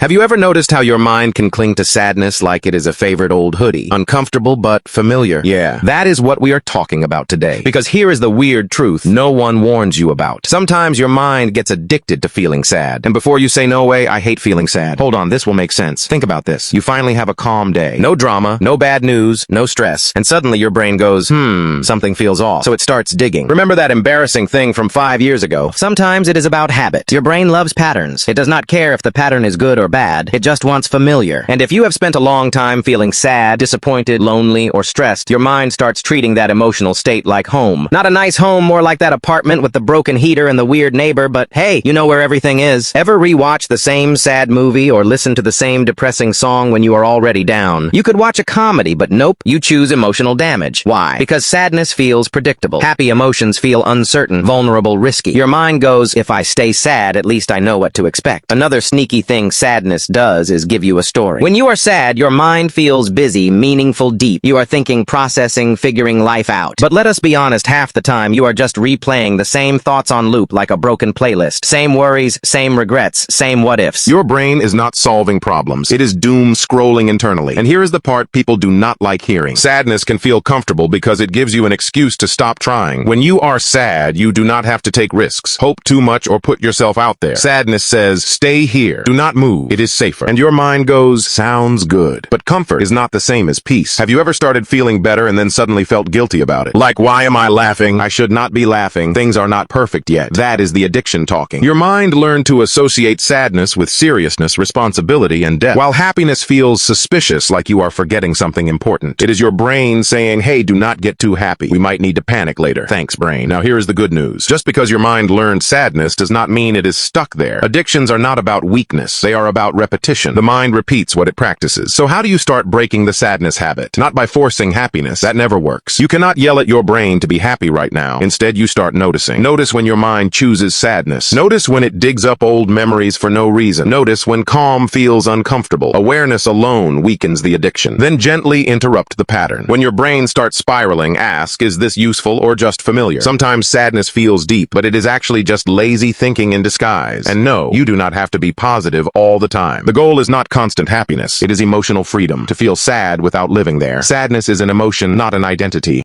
Have you ever noticed how your mind can cling to sadness like it is a favorite old hoodie? Uncomfortable but familiar. Yeah, that is what we are talking about today. Because here is the weird truth no one warns you about. Sometimes your mind gets addicted to feeling sad. And before you say, no way, I hate feeling sad. Hold on, this will make sense. Think about this. You finally have a calm day. No drama, no bad news, no stress. And suddenly your brain goes, something feels off. So it starts digging. Remember that embarrassing thing from 5 years ago? Sometimes it is about habit. Your brain loves patterns. It does not care if the pattern is good or bad. It just wants familiar. And if you have spent a long time feeling sad, disappointed, lonely, or stressed, your mind starts treating that emotional state like home. Not a nice home, more like that apartment with the broken heater and the weird neighbor, but hey, you know where everything is. Ever rewatch the same sad movie or listen to the same depressing song when you are already down? You could watch a comedy, but nope, you choose emotional damage. Why? Because sadness feels predictable. Happy emotions feel uncertain, vulnerable, risky. Your mind goes, if I stay sad, at least I know what to expect. Another sneaky thing sadness does is give you a story. When you are sad, your mind feels busy, meaningful, deep. You are thinking, processing, figuring life out. But let us be honest, half the time you are just replaying the same thoughts on loop like a broken playlist. Same worries, same regrets, same what-ifs. Your brain is not solving problems. It is doom scrolling internally. And here is the part people do not like hearing. Sadness can feel comfortable because it gives you an excuse to stop trying. When you are sad, you do not have to take risks, hope too much, or put yourself out there. Sadness says, stay here. Do not move. It is safer. And your mind goes, sounds good. But comfort is not the same as peace. Have you ever started feeling better and then suddenly felt guilty about it? Like, why am I laughing? I should not be laughing. Things are not perfect yet. That is the addiction talking. Your mind learned to associate sadness with seriousness, responsibility, and depth. While happiness feels suspicious, like you are forgetting something important. It is your brain saying, hey, do not get too happy. We might need to panic later. Thanks, brain. Now here is the good news. Just because your mind learned sadness does not mean it is stuck there. Addictions are not about weakness. They are about repetition. The mind repeats what it practices. So how do you start breaking the sadness habit? Not by forcing happiness. That never works. You cannot yell at your brain to be happy right now. Instead, you start noticing. Notice when your mind chooses sadness. Notice when it digs up old memories for no reason. Notice when calm feels uncomfortable. Awareness alone weakens the addiction. Then gently interrupt the pattern. When your brain starts spiraling, ask, is this useful or just familiar? Sometimes sadness feels deep, but it is actually just lazy thinking in disguise. And no, you do not have to be positive all the time. The goal is not constant happiness. It is emotional freedom, to feel sad without living there. Sadness is an emotion, not an identity.